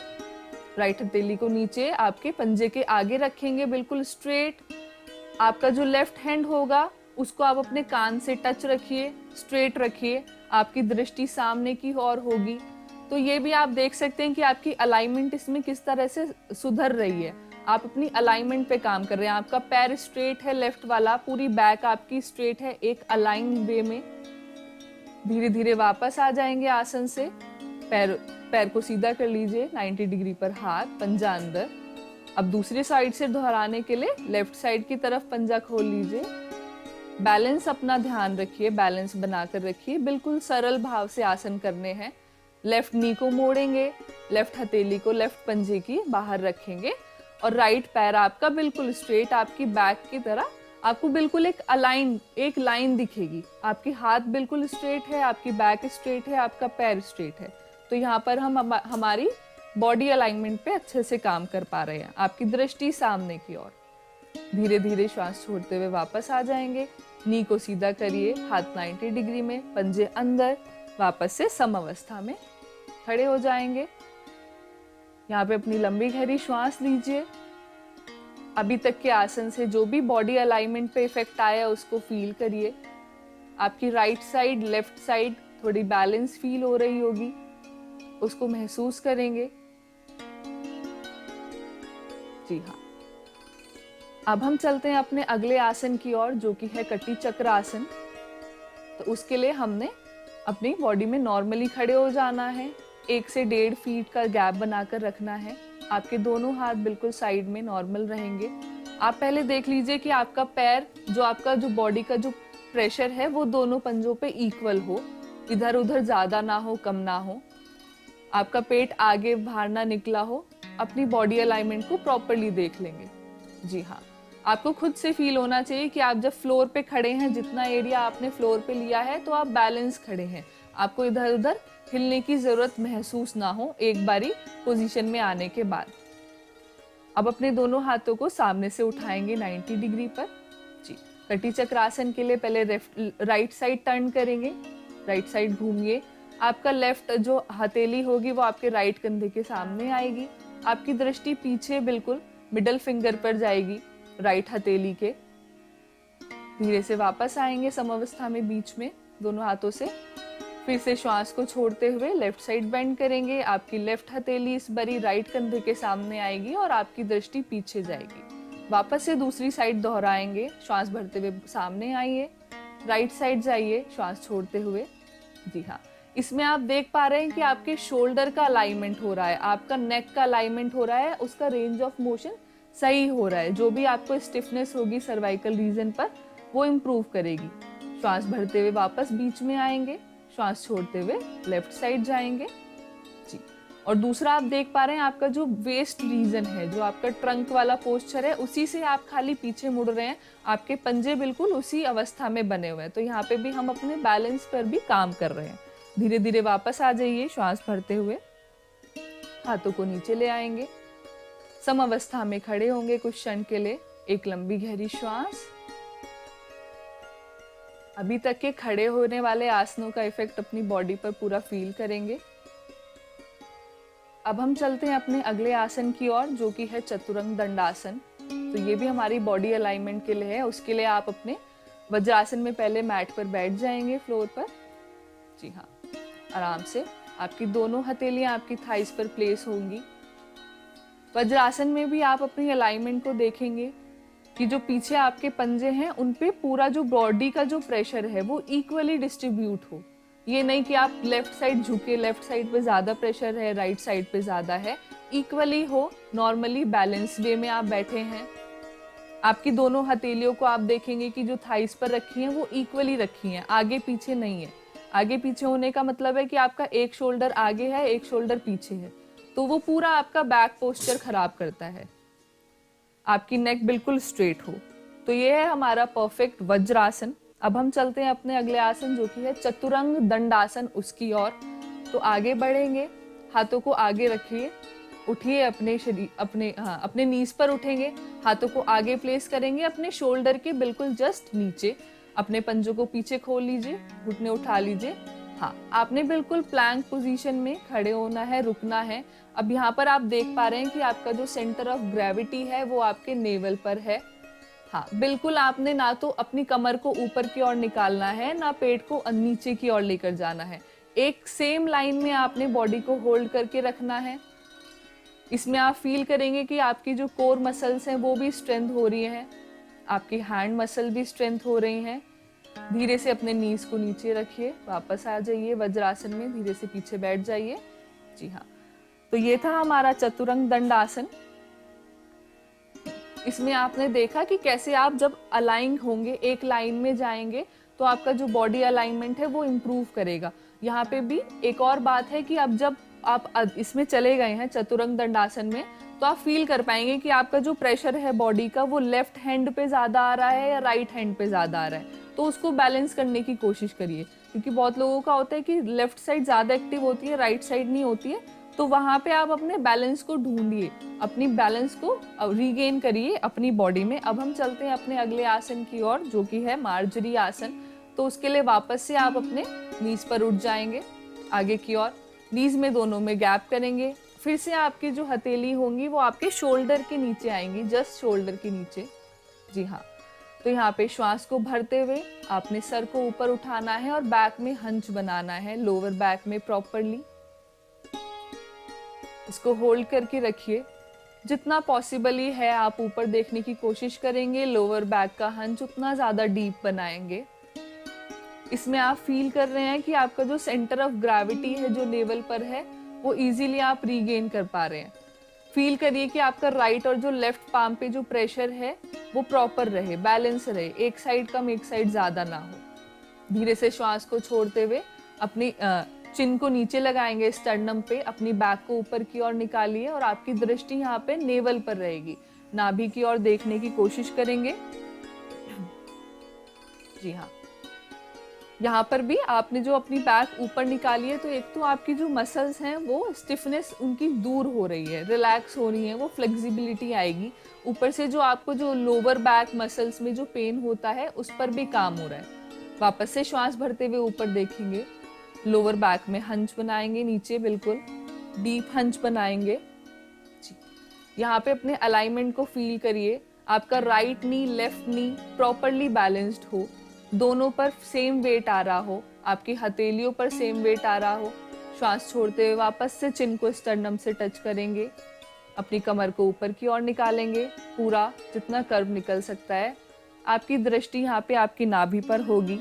राइट हथेली को नीचे आपके पंजे के आगे रखेंगे, बिल्कुल स्ट्रेट। आपका जो लेफ्ट हैंड होगा उसको आप अपने कान से टच रखिए, स्ट्रेट रखिए। आपकी दृष्टि सामने की ओर होगी। तो ये भी आप देख सकते हैं कि आपकी अलाइनमेंट इसमें किस तरह से सुधर रही है। आप अपनी अलाइनमेंट पे काम कर रहे हैं। आपका पैर स्ट्रेट है लेफ्ट वाला, पूरी बैक आपकी स्ट्रेट है एक अलाइन वे में। धीरे धीरे वापस आ जाएंगे आसन से। पैर को सीधा कर लीजिए 90 डिग्री पर, हाथ पंजा अंदर। अब दूसरी साइड से दोहराने के लिए लेफ्ट साइड की तरफ पंजा खोल लीजिए। बैलेंस अपना ध्यान रखिए, बैलेंस बनाकर रखिए। बिल्कुल सरल भाव से आसन करने हैं। लेफ्ट नी को मोड़ेंगे, लेफ्ट हथेली को लेफ्ट पंजे की बाहर रखेंगे और राइट पैर आपका बिल्कुल स्ट्रेट, आपकी बैक की तरह आपको बिल्कुल एक लाइन दिखेगी। आपकी हाथ बिल्कुल स्ट्रेट है, आपकी बैक स्ट्रेट है, आपका पैर स्ट्रेट है। तो यहाँ पर हम हमारी बॉडी अलाइनमेंट पे अच्छे से काम कर पा रहे हैं। आपकी दृष्टि सामने की ओर। धीरे धीरे श्वास छोड़ते हुए वापस आ जाएंगे। नी को सीधा करिए, हाथ 90 डिग्री में, पंजे अंदर, वापस से समावस्था में खड़े हो जाएंगे। यहाँ पे अपनी लंबी गहरी श्वास लीजिए। अभी तक के आसन से जो भी बॉडी अलाइनमेंट पे इफेक्ट आया उसको फील करिए। आपकी राइट साइड लेफ्ट साइड थोड़ी बैलेंस फील हो रही होगी, उसको महसूस करेंगे। जी हाँ, अब हम चलते हैं अपने अगले आसन की ओर, जो कि है कटी चक्र आसन। तो उसके लिए हमने अपनी बॉडी में नॉर्मली खड़े हो जाना है। 1 से 1.5 फीट का गैप बनाकर रखना है। आपके दोनों हाथ बिल्कुल साइड में नॉर्मल रहेंगे। आप पहले देख लीजिए कि आपका पैर, जो आपका जो बॉडी का जो प्रेशर है वो दोनों पंजों पे इक्वल हो, इधर उधर ज्यादा ना हो कम ना हो। आपका पेट आगे बाहर ना निकला हो। अपनी बॉडी अलाइनमेंट को प्रॉपरली देख लेंगे। जी हाँ, आपको खुद से फील होना चाहिए कि आप जब फ्लोर पे खड़े हैं, जितना एरिया आपने फ्लोर पे लिया है तो आप बैलेंस खड़े हैं। आपको इधर उधर हिलने की जरूरत महसूस ना हो एक बारी पोजीशन में आने के बाद। अब अपने दोनों हाथों को सामने से उठाएंगे 90 डिग्री पर जी। कटी चक्रासन के लिए पहले राइट साइड टर्न करेंगे, राइट साइड घूमिए। आपका लेफ्ट जो हथेली होगी वो आपके राइट कंधे के सामने आएगी। आपकी दृष्टि पीछे बिल्कुल मिडल फिंगर पर जाएगी राइट हथेली के। धीरे से वापस आएंगे समावस्था में बीच में दोनों हाथों से। फिर से श्वास को छोड़ते हुए लेफ्ट साइड बेंड करेंगे। आपकी लेफ्ट हथेली इस बारी राइट कंधे के सामने आएगी और आपकी दृष्टि पीछे जाएगी। वापस से दूसरी साइड दोहराएंगे। श्वास भरते हुए सामने आइए, राइट साइड जाइए श्वास छोड़ते हुए। जी हाँ, इसमें आप देख पा रहे हैं कि आपके शोल्डर का अलाइनमेंट हो रहा है, आपका नेक का अलाइनमेंट हो रहा है, उसका रेंज ऑफ मोशन सही हो रहा है। जो भी आपको स्टिफनेस होगी सर्वाइकल रीजन पर वो इम्प्रूव करेगी। श्वास भरते हुए वापस बीच में आएंगे, श्वास छोड़ते हुए लेफ्ट साइड जाएंगे। जी, और दूसरा आप देख पा रहे हैं आपका जो वेस्ट रीजन है, जो आपका ट्रंक वाला पोस्चर है, उसी से आप खाली पीछे मुड़ रहे हैं। आपके पंजे बिल्कुल उसी अवस्था में बने हुए हैं। तो यहाँ पे भी हम अपने बैलेंस पर भी काम कर रहे हैं। धीरे धीरे वापस आ जाइए। श्वास भरते हुए हाथों को नीचे ले आएंगे, सम अवस्था में खड़े होंगे कुछ क्षण के लिए। एक लंबी गहरी श्वास। अभी तक के खड़े होने वाले आसनों का इफेक्ट अपनी बॉडी पर पूरा फील करेंगे। अब हम चलते हैं अपने अगले आसन की ओर, जो कि है चतुरंग दंडासन। तो ये भी हमारी बॉडी अलाइनमेंट के लिए है। उसके लिए आप अपने वज्रासन में पहले मैट पर बैठ जाएंगे, फ्लोर पर। जी हाँ, आराम से आपकी दोनों हथेलियां आपकी थाइस पर प्लेस होंगी। वज्रासन में भी आप अपनी अलाइनमेंट को देखेंगे कि जो पीछे आपके पंजे हैं उन पे पूरा जो बॉडी का जो प्रेशर है वो इक्वली डिस्ट्रीब्यूट हो। ये नहीं कि आप लेफ्ट साइड झुके, लेफ्ट साइड पे ज्यादा प्रेशर है, राइट साइड पे ज्यादा है। इक्वली हो, नॉर्मली बैलेंस वे में आप बैठे हैं। आपकी दोनों हथेलियों को आप देखेंगे कि जो थाइस पर रखी हैं वो इक्वली रखी हैं, आगे पीछे नहीं है। आगे पीछे होने का मतलब है कि आपका एक शोल्डर आगे है, एक शोल्डर पीछे है, तो वो पूरा आपका बैक पोस्चर खराब करता है। आपकी नेक बिल्कुल स्ट्रेट हो। तो ये है हमारा परफेक्ट वज्रासन। अब हम चलते हैं अपने अगले आसन, जो कि है चतुरंग दंडासन, उसकी ओर। तो आगे बढ़ेंगे, हाथों को आगे रखिए, उठिए अपने शरीर अपने नीज पर उठेंगे, हाथों को आगे प्लेस करेंगे अपने शोल्डर के बिल्कुल जस्ट नीचे। अपने पंजों को पीछे खोल लीजिए, घुटने उठा लीजिए। हाँ, आपने बिल्कुल प्लैंक पोजीशन में खड़े होना है, रुकना है। अब यहाँ पर आप देख पा रहे हैं कि आपका जो सेंटर ऑफ ग्रेविटी है वो आपके नेवल पर है। हाँ, बिल्कुल आपने ना तो अपनी कमर को ऊपर की ओर निकालना है, ना पेट को नीचे की ओर लेकर जाना है। एक सेम लाइन में आपने बॉडी को होल्ड करके रखना है। इसमें आप फील करेंगे कि आपकी जो कोर मसल्स हैं वो भी स्ट्रेंथ हो रही हैं, आपकी हैंड मसल भी स्ट्रेंथ हो रही हैं। धीरे से अपने नीज को नीचे रखिए, वापस आ जाइए वज्रासन में, धीरे से पीछे बैठ जाइए। जी हाँ, तो ये था हमारा चतुरंग दंडासन। इसमें आपने देखा कि कैसे आप जब अलाइन होंगे, एक लाइन में जाएंगे, तो आपका जो बॉडी अलाइनमेंट है वो इम्प्रूव करेगा। यहाँ पे भी एक और बात है कि अब जब आप इसमें चले गए हैं चतुरंग दंडासन में, तो आप फील कर पाएंगे कि आपका जो प्रेशर है बॉडी का वो लेफ्ट हैंड पे ज्यादा आ रहा है या राइट हैंड पे ज्यादा आ रहा है। तो उसको बैलेंस करने की कोशिश करिए, क्योंकि बहुत लोगों का होता है कि लेफ्ट साइड ज्यादा एक्टिव होती है, राइट साइड नहीं होती है। तो वहां पे आप अपने बैलेंस को ढूंढिए, अपनी बैलेंस को रीगेन करिए अपनी बॉडी में। अब हम चलते हैं अपने अगले आसन की ओर, जो कि है मार्जरी आसन। तो उसके लिए वापस से आप अपने नीज पर उठ जाएंगे आगे की ओर, नीज में दोनों में गैप करेंगे। फिर से आपकी जो हथेली होंगी वो आपके शोल्डर के नीचे आएंगी, जस्ट शोल्डर के नीचे। जी हाँ, तो यहाँ पे श्वास को भरते हुए आपने सर को ऊपर उठाना है और बैक में हंच बनाना है, लोअर बैक में प्रॉपरली। इसको होल्ड करके रखिए, जितना पॉसिबली है आप ऊपर देखने की कोशिश करेंगे। लोअर बैक का हंच उतना ज्यादा डीप बनाएंगे। इसमें आप फील कर रहे हैं कि आपका जो सेंटर ऑफ ग्रेविटी है जो नेवल पर है वो इजीली आप रीगेन कर पा रहे हैं। फील करिए कि आपका राइट और जो लेफ्ट पाम पे जो प्रेशर है वो प्रॉपर रहे, बैलेंस रहे, एक साइड कम एक साइड ज्यादा ना हो। धीरे से श्वास को छोड़ते हुए अपनी चिन को नीचे लगाएंगे स्टर्नम पे, अपनी बैक को ऊपर की ओर निकालिए और आपकी दृष्टि यहाँ पे नेवल पर रहेगी। नाभि की ओर देखने की कोशिश करेंगे। जी हाँ, यहाँ पर भी आपने जो अपनी बैक ऊपर निकाली है, तो एक तो आपकी जो मसल्स हैं वो स्टिफनेस उनकी दूर हो रही है, रिलैक्स हो रही है, वो फ्लेक्सिबिलिटी आएगी। ऊपर से जो आपको जो लोअर बैक मसल्स में जो पेन होता है उस पर भी काम हो रहा है। वापस से श्वास भरते हुए ऊपर देखेंगे, लोअर बैक में हंच बनाएंगे, नीचे बिल्कुल डीप हंच बनाएंगे। यहाँ पे अपने अलाइनमेंट को फील करिए, आपका राइट नी लेफ्ट नी प्रॉपरली बैलेंस्ड हो। दोनों पर सेम वेट आ रहा हो, आपकी हथेलियों पर सेम वेट आ रहा हो। श्वास छोड़ते हुए वापस से चिन को स्टर्नम से टच करेंगे, अपनी कमर को ऊपर की ओर निकालेंगे, पूरा जितना कर्व निकल सकता है। आपकी दृष्टि यहाँ पे आपकी नाभि पर होगी।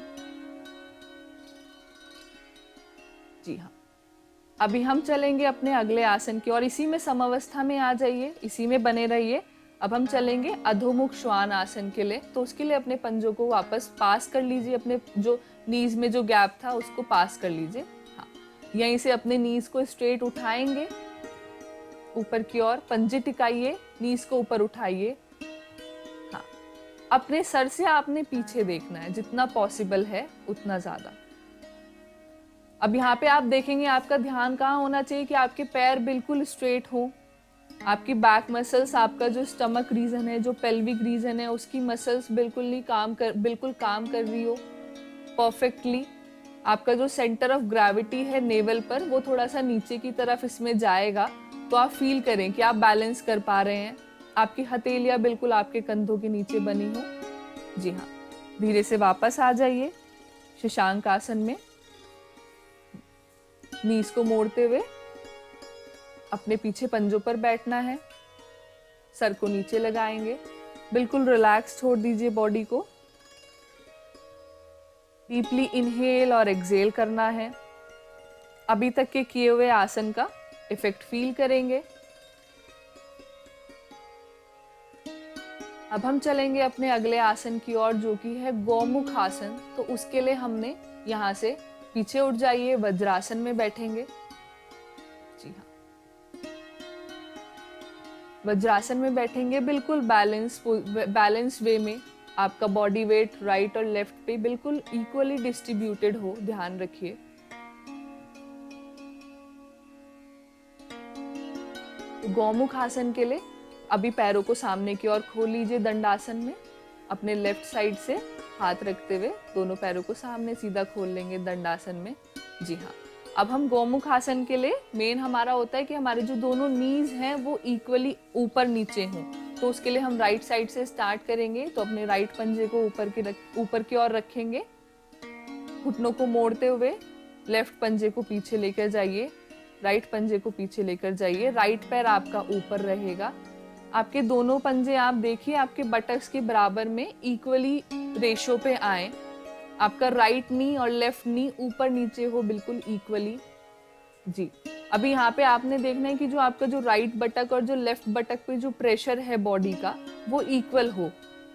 जी हाँ, अभी हम चलेंगे अपने अगले आसन की और इसी में समावस्था में आ जाइए, इसी में बने रहिए। अब हम चलेंगे अधोमुख श्वान आसन के लिए। तो उसके लिए अपने पंजों को वापस पास कर लीजिए, अपने जो नीज में जो गैप था उसको पास कर लीजिए। हाँ, यहीं से अपने नीज को स्ट्रेट उठाएंगे ऊपर की ओर, पंजे टिकाइए, नीज को ऊपर उठाइए। हाँ, अपने सर से आपने पीछे देखना है, जितना पॉसिबल है उतना ज्यादा। अब यहाँ पे आप देखेंगे आपका ध्यान कहाँ होना चाहिए कि आपके पैर बिल्कुल स्ट्रेट हो, आपकी बैक मसल्स, आपका जो स्टमक रीजन है, जो पेल्विक रीजन है, उसकी मसल्स बिल्कुल काम कर रही हो परफेक्टली। आपका जो सेंटर ऑफ ग्रेविटी है नेवल पर, वो थोड़ा सा नीचे की तरफ इसमें जाएगा, तो आप फील करें कि आप बैलेंस कर पा रहे हैं। आपकी हथेलियां बिल्कुल आपके कंधों के नीचे बनी हो। जी हाँ, धीरे से वापस आ जाइए शशांक आसन में। नीज को मोड़ते हुए अपने पीछे पंजों पर बैठना है, सर को नीचे लगाएंगे, बिल्कुल रिलैक्स छोड़ दीजिए बॉडी को। डीपली इनहेल और एक्सहेल करना है। अभी तक के किए हुए आसन का इफेक्ट फील करेंगे। अब हम चलेंगे अपने अगले आसन की ओर, जो कि है गौमुख आसन। तो उसके लिए हमने यहाँ से पीछे उठ जाइए, वज्रासन में बैठेंगे। जी हाँ, वज्रासन में बैठेंगे, बिल्कुल बैलेंस वे में। आपका बॉडी वेट राइट और लेफ्ट पे बिल्कुल इक्वली डिस्ट्रीब्यूटेड हो, ध्यान रखिए। गौमुख आसन के लिए अभी पैरों को सामने की ओर खोल लीजिए दंडासन में। अपने लेफ्ट साइड से हाथ रखते हुए दोनों पैरों को सामने सीधा खोल लेंगे दंडासन में। जी हाँ, अब हम गौमुख आसन के लिए मेन हमारा होता है कि हमारे जो दोनों नीज हैं वो इक्वली ऊपर नीचे हों। तो उसके लिए हम राइट साइड से स्टार्ट करेंगे। तो अपने राइट पंजे को ऊपर की ओर रखेंगे, घुटनों को मोड़ते हुए लेफ्ट पंजे को पीछे लेकर जाइए, राइट पंजे को पीछे लेकर जाइए। राइट पैर आपका ऊपर रहेगा। आपके दोनों पंजे आप देखिए आपके बटक्स के बराबर में इक्वली रेशो पे आए। आपका राइट नी और लेफ्ट नी ऊपर नीचे हो, बिल्कुल इक्वली। जी, अभी यहाँ पे आपने देखना है कि जो आपका जो राइट बटक और जो लेफ्ट बटक पे जो प्रेशर है बॉडी का, वो इक्वल हो,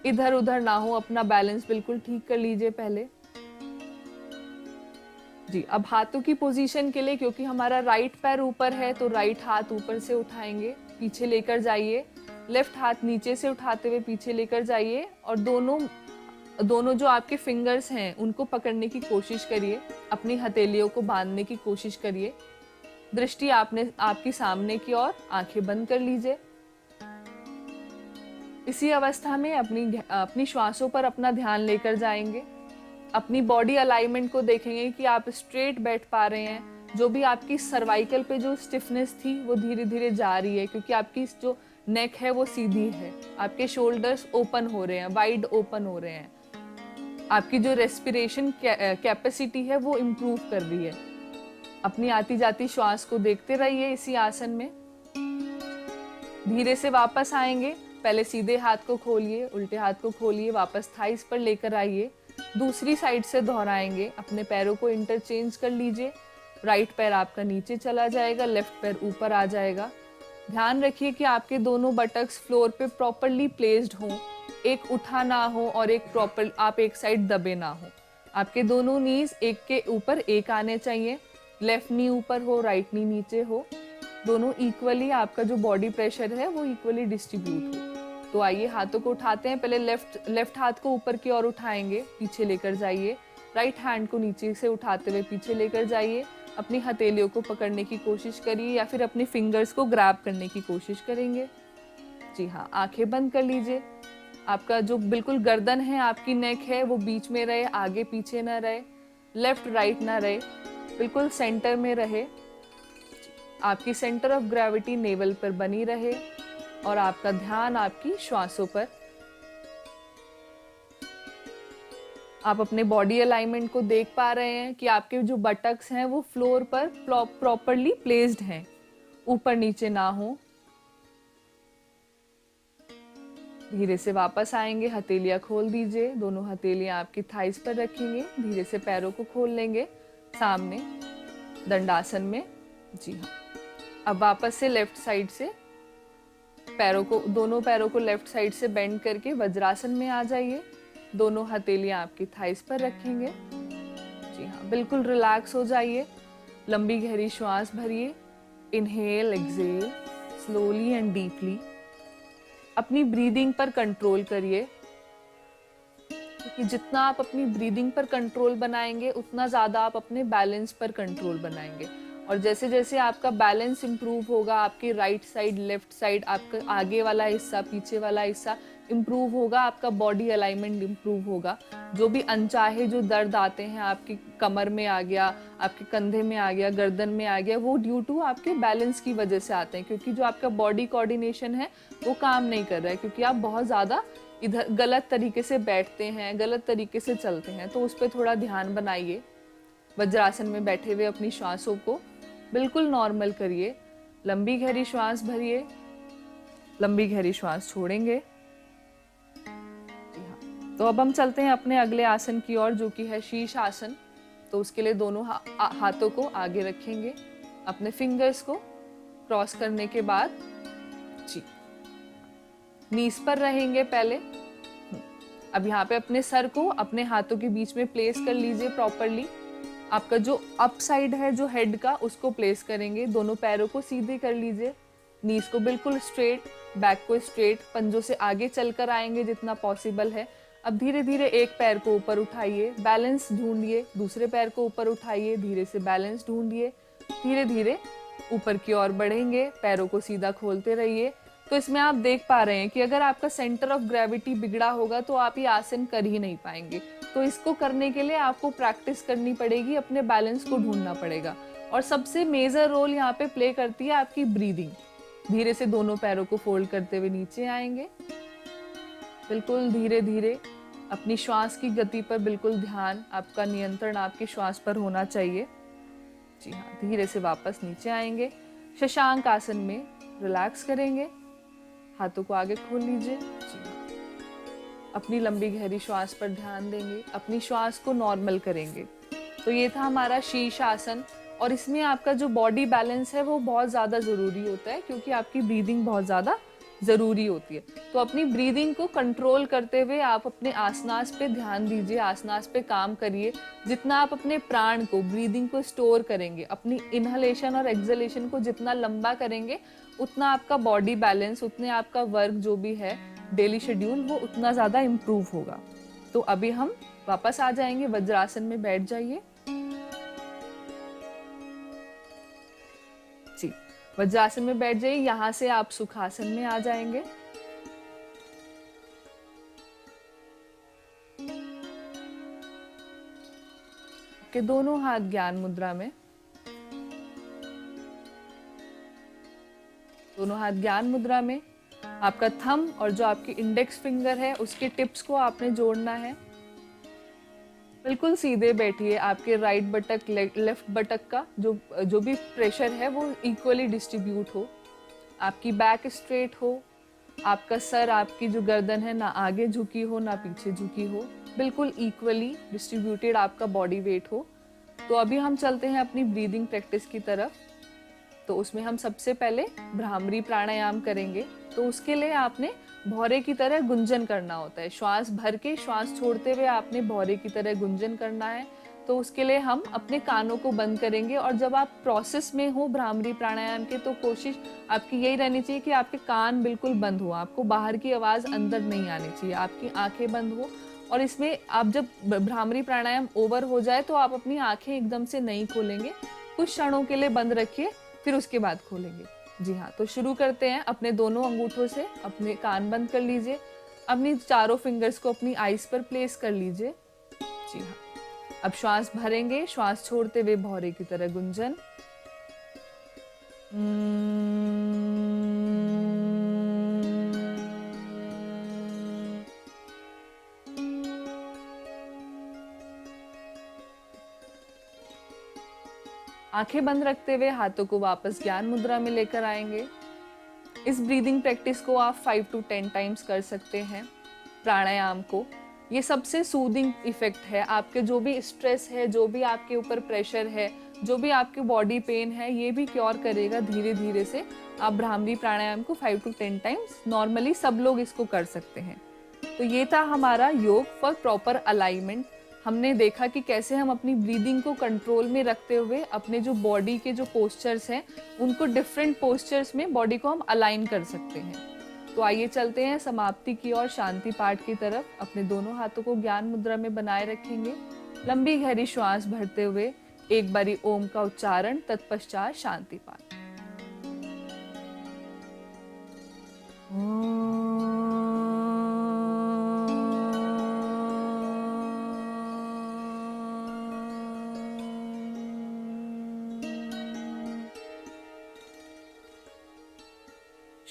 इधर उधर ना हो। अपना बैलेंस बिल्कुल ठीक कर लीजिए पहले। जी, अब हाथों की पोजीशन के लिए, क्योंकि हमारा राइट पैर ऊपर है तो राइट हाथ ऊपर से उठाएंगे, पीछे लेकर जाइए। लेफ्ट हाथ नीचे से उठाते हुए पीछे लेकर जाइए और दोनों जो आपके फिंगर्स हैं उनको पकड़ने की कोशिश करिए, अपनी हथेलियों को बांधने की कोशिश करिए। दृष्टि आपकी सामने की ओर, आंखें बंद कर लीजिए। इसी अवस्था में अपनी श्वासों पर अपना ध्यान लेकर जाएंगे। अपनी बॉडी अलाइनमेंट को देखेंगे कि आप स्ट्रेट बैठ पा रहे हैं। जो भी आपकी सर्वाइकल पे जो स्टिफनेस थी वो धीरे धीरे जा रही है, क्योंकि आपकी जो नेक है वो सीधी है। आपके शोल्डर्स ओपन हो रहे हैं, वाइड ओपन हो रहे हैं। आपकी जो रेस्पिरेशन कैपेसिटी है वो इम्प्रूव कर रही है। अपनी आती जाती श्वास को देखते रहिए इसी आसन में। धीरे से वापस आएंगे, पहले सीधे हाथ को खोलिए, उल्टे हाथ को खोलिए, वापस थाइस पर लेकर आइए। दूसरी साइड से दोहराएंगे, अपने पैरों को इंटरचेंज कर लीजिए। राइट पैर आपका नीचे चला जाएगा, लेफ्ट पैर ऊपर आ जाएगा। ध्यान रखिए कि आपके दोनों बटक्स फ्लोर पे प्रॉपरली प्लेस्ड हों, एक उठा ना हो और आप एक साइड दबे ना हो। आपके दोनों नीज एक के ऊपर एक आने चाहिए। लेफ्ट नी ऊपर हो, राइट नी नीचे हो, दोनों इक्वली। आपका जो बॉडी प्रेशर है वो इक्वली डिस्ट्रीब्यूट हो। तो आइए हाथों को उठाते हैं। पहले लेफ्ट हाथ को ऊपर की ओर उठाएंगे, पीछे लेकर जाइए। राइट हैंड को नीचे से उठाते हुए पीछे लेकर जाइए। अपनी हथेलियों को पकड़ने की कोशिश करिए या फिर अपने फिंगर्स को ग्रैब करने की कोशिश करेंगे। जी हाँ, आंखें बंद कर लीजिए। आपका जो बिल्कुल गर्दन है, आपकी नेक है, वो बीच में रहे, आगे पीछे ना रहे, लेफ्ट राइट ना रहे, बिल्कुल सेंटर में रहे। आपकी सेंटर ऑफ ग्रेविटी नेवल पर बनी रहे और आपका ध्यान आपकी श्वासों पर। आप अपने बॉडी अलाइनमेंट को देख पा रहे हैं कि आपके जो बटक्स हैं वो फ्लोर पर प्रॉपरली प्लेस्ड हैं, ऊपर नीचे ना हो। धीरे से वापस आएंगे, हथेलियां खोल दीजिए, दोनों हथेलियां आपकी थाइस पर रखेंगे, धीरे से पैरों को खोल लेंगे सामने दंडासन में। जी हाँ, अब वापस से लेफ्ट साइड से दोनों पैरों को लेफ्ट साइड से बेंड करके वज्रासन में आ जाइए। दोनों हथेलियां आपकी थाइस पर रखेंगे। जी हाँ, बिल्कुल रिलैक्स हो जाइए। लंबी गहरी श्वास भरिए, inhale exhale slowly and deeply. अपनी ब्रीदिंग पर कंट्रोल करिए, क्योंकि जितना आप अपनी ब्रीदिंग पर कंट्रोल बनाएंगे उतना ज़्यादा आप अपने बैलेंस पर कंट्रोल बनाएंगे। और जैसे जैसे आपका बैलेंस इंप्रूव होगा, आपकी राइट साइड लेफ्ट साइड, आपका आगे वाला हिस्सा पीछे वाला हिस्सा इम्प्रूव होगा, आपका बॉडी अलाइनमेंट इम्प्रूव होगा। जो भी अनचाहे जो दर्द आते हैं, आपकी कमर में आ गया, आपके कंधे में आ गया, गर्दन में आ गया, वो ड्यू टू आपके बैलेंस की वजह से आते हैं, क्योंकि जो आपका बॉडी कोऑर्डिनेशन है वो काम नहीं कर रहा है, क्योंकि आप बहुत ज़्यादा इधर गलत तरीके से बैठते हैं, गलत तरीके से चलते हैं। तो उस पर थोड़ा ध्यान बनाइए। वज्रासन में बैठे हुए अपनी श्वासों को बिल्कुल नॉर्मल करिए। लंबी गहरी श्वास भरिए, लंबी गहरी श्वास छोड़ेंगे। तो अब हम चलते हैं अपने अगले आसन की ओर, जो कि है शीर्ष आसन। तो उसके लिए दोनों हाथों को आगे रखेंगे, अपने फिंगर्स को क्रॉस करने के बाद जी नीज पर रहेंगे पहले। अब यहाँ पे अपने सर को अपने हाथों के बीच में प्लेस कर लीजिए प्रॉपरली। आपका जो अप साइड है जो हेड का, उसको प्लेस करेंगे। दोनों पैरों को सीधे कर लीजिए, नीज को बिल्कुल स्ट्रेट, बैक को स्ट्रेट, पंजों से आगे चलकर आएंगे जितना पॉसिबल है। अब धीरे धीरे एक पैर को ऊपर उठाइए, बैलेंस ढूंढिए, दूसरे पैर को ऊपर उठाइए, धीरे से बैलेंस ढूंढिए, धीरे धीरे ऊपर की ओर बढ़ेंगे, पैरों को सीधा खोलते रहिए। तो इसमें आप देख पा रहे हैं कि अगर आपका सेंटर ऑफ ग्रेविटी बिगड़ा होगा तो आप ये आसन कर ही नहीं पाएंगे। तो इसको करने के लिए आपको प्रैक्टिस करनी पड़ेगी, अपने बैलेंस को ढूंढना पड़ेगा। और सबसे मेजर रोल यहाँ पे प्ले करती है आपकी ब्रीदिंग। धीरे से दोनों पैरों को फोल्ड करते हुए नीचे आएंगे, बिल्कुल धीरे धीरे। अपनी श्वास की गति पर बिल्कुल ध्यान, आपका नियंत्रण आपकी श्वास पर होना चाहिए। जी हाँ, धीरे से वापस नीचे आएंगे। शशांक आसन में रिलैक्स करेंगे, हाथों को आगे खोल लीजिए। जी हाँ, अपनी लंबी गहरी श्वास पर ध्यान देंगे, अपनी श्वास को नॉर्मल करेंगे। तो ये था हमारा शीर्ष आसन। और इसमें आपका जो बॉडी बैलेंस है वो बहुत ज़्यादा ज़रूरी होता है, क्योंकि आपकी ब्रीदिंग बहुत ज़्यादा ज़रूरी होती है। तो अपनी ब्रीदिंग को कंट्रोल करते हुए आप अपने आसनास पे ध्यान दीजिए, आसनास पे काम करिए। जितना आप अपने प्राण को, ब्रीदिंग को स्टोर करेंगे, अपनी इनहलेशन और एक्सहेलेशन को जितना लंबा करेंगे, उतना आपका बॉडी बैलेंस, उतने आपका वर्क जो भी है डेली शेड्यूल, वो उतना ज़्यादा इम्प्रूव होगा। तो अभी हम वापस आ जाएंगे, वज्रासन में बैठ जाइए। जी, वज्रासन में बैठ जाइए। यहाँ से आप सुखासन में आ जाएंगे। के दोनों हाथ ज्ञान मुद्रा में, दोनों हाथ ज्ञान मुद्रा में। आपका थंब और जो आपकी इंडेक्स फिंगर है उसके टिप्स को आपने जोड़ना है। बिल्कुल सीधे बैठिए। आपके राइट बटक लेफ्ट बटक का जो भी प्रेशर है वो इक्वली डिस्ट्रीब्यूट हो। आपकी बैक स्ट्रेट हो, आपका सर, आपकी जो गर्दन है ना आगे झुकी हो ना पीछे झुकी हो, बिल्कुल इक्वली डिस्ट्रीब्यूटेड आपका बॉडी वेट हो। तो अभी हम चलते हैं अपनी ब्रीदिंग प्रैक्टिस की तरफ। तो उसमें हम सबसे पहले भ्रामरी प्राणायाम करेंगे। तो उसके लिए आपने भौरे की तरह गुंजन करना होता है। श्वास भर के श्वास छोड़ते हुए आपने भौरे की तरह गुंजन करना है। तो उसके लिए हम अपने कानों को बंद करेंगे। और जब आप प्रोसेस में हो भ्रामरी प्राणायाम के, तो कोशिश आपकी यही रहनी चाहिए कि आपके कान बिल्कुल बंद हो, आपको बाहर की आवाज़ अंदर नहीं आनी चाहिए, आपकी आंखें बंद हो। और इसमें आप जब भ्रामरी प्राणायाम ओवर हो जाए तो आप अपनी आंखें एकदम से नहीं खोलेंगे, कुछ क्षणों के लिए बंद रखिए, फिर उसके बाद खोलेंगे। जी हाँ, तो शुरू करते हैं। अपने दोनों अंगूठों से अपने कान बंद कर लीजिए। अपनी चारों फिंगर्स को अपनी आईज पर प्लेस कर लीजिए। जी हाँ, अब श्वास भरेंगे, श्वास छोड़ते हुए भौरे की तरह गुंजन। आंखें बंद रखते हुए हाथों को वापस ज्ञान मुद्रा में लेकर आएंगे। इस ब्रीदिंग प्रैक्टिस को आप 5 to 10 टाइम्स कर सकते हैं। प्राणायाम को, ये सबसे सूदिंग इफेक्ट है। आपके जो भी स्ट्रेस है, जो भी आपके ऊपर प्रेशर है, जो भी आपके बॉडी पेन है, ये भी क्योर करेगा धीरे धीरे से। आप भ्रामरी प्राणायाम को 5 to 10 टाइम्स नॉर्मली सब लोग इसको कर सकते हैं। तो ये था हमारा योग फॉर प्रॉपर अलाइनमेंट। हमने देखा कि कैसे हम अपनी ब्रीदिंग को कंट्रोल में रखते हुए अपने जो बॉडी के जो पोस्चर्स हैं उनको डिफरेंट पोस्चर्स में बॉडी को हम अलाइन कर सकते हैं। तो आइए चलते हैं समाप्ति की ओर, शांति पाठ की तरफ। अपने दोनों हाथों को ज्ञान मुद्रा में बनाए रखेंगे। लंबी गहरी श्वास भरते हुए एक बारी ओम का उच्चारण, तत्पश्चात शांति पाठ।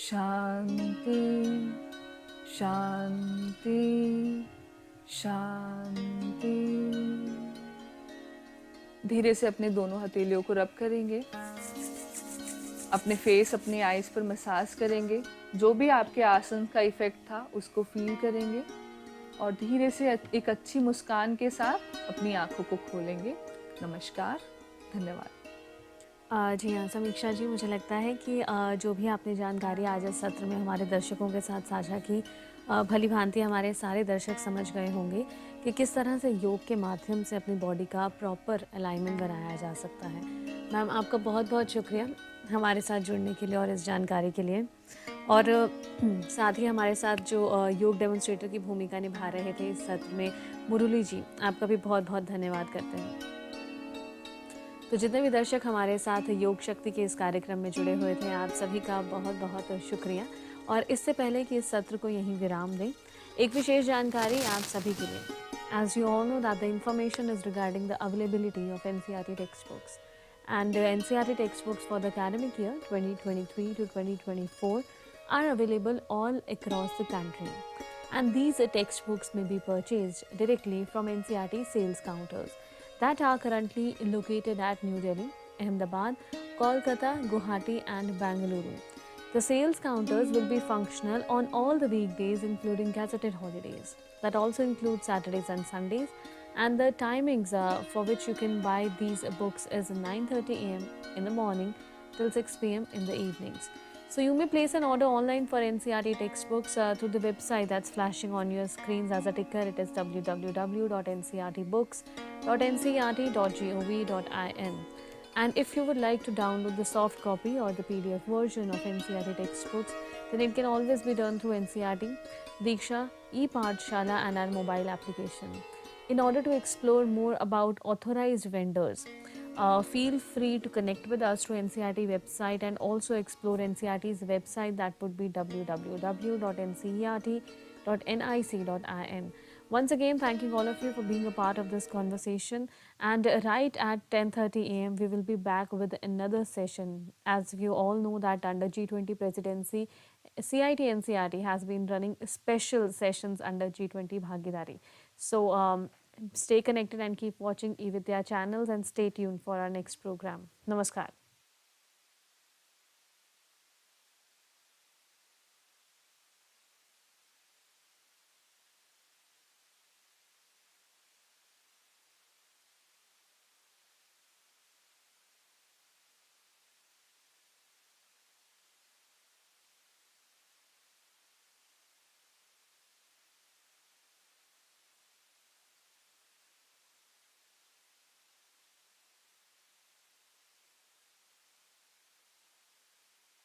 शांति शांति शांति। धीरे से अपने दोनों हथेलियों को रब करेंगे। अपने फेस, अपनी आईज पर मसाज करेंगे। जो भी आपके आसन का इफेक्ट था उसको फील करेंगे और धीरे से एक अच्छी मुस्कान के साथ अपनी आंखों को खोलेंगे। नमस्कार, धन्यवाद। जी हाँ समीक्षा जी, मुझे लगता है कि जो भी आपने जानकारी आज इस सत्र में हमारे दर्शकों के साथ साझा की, भली भांति हमारे सारे दर्शक समझ गए होंगे कि किस तरह से योग के माध्यम से अपनी बॉडी का प्रॉपर अलाइनमेंट बनाया जा सकता है। मैम, आपका बहुत बहुत शुक्रिया हमारे साथ जुड़ने के लिए और इस जानकारी के लिए। और साथ ही हमारे साथ जो योग डेमोन्स्ट्रेटर की भूमिका निभा रहे थे इस सत्र में, मुरली जी, आपका भी बहुत बहुत धन्यवाद करते हैं। तो जितने भी दर्शक हमारे साथ योग शक्ति के इस कार्यक्रम में जुड़े हुए थे, आप सभी का बहुत बहुत शुक्रिया। और इससे पहले कि इस सत्र को यहीं विराम दें, एक विशेष जानकारी आप सभी के लिए। As you all know that the information is regarding the availability of NCERT textbooks and NCERT textbooks for the academic year 2023 to 2024 are available all across the country, and these textbooks may be purchased directly from NCERT sales counters that are currently located at New Delhi, Ahmedabad, Kolkata, Guwahati and Bangalore. The sales counters will be functional on all the weekdays including gazetted holidays. That also includes Saturdays and Sundays, and the timings for which you can buy these books is 9:30 a.m. in the morning till 6 p.m. in the evenings. So you may place an order online for NCERT textbooks through the website that's flashing on your screens as a ticker. It is www.ncertbooks.ncert.gov.in. And if you would like to download the soft copy or the PDF version of NCERT textbooks, then it can always be done through NCERT, Diksha, ePathshala and our mobile application. In order to explore more about authorized vendors, feel free to connect with us through NCERT website and also explore NCERT's website, that would be www.ncert.nic.in. Once again, thanking all of you for being a part of this conversation, and right at 10:30 a.m. we will be back with another session. As you all know that under G20 presidency, CIT NCERT has been running special sessions under G20 Bhagidari. So stay connected and keep watching eVidya channels and stay tuned for our next program. Namaskar.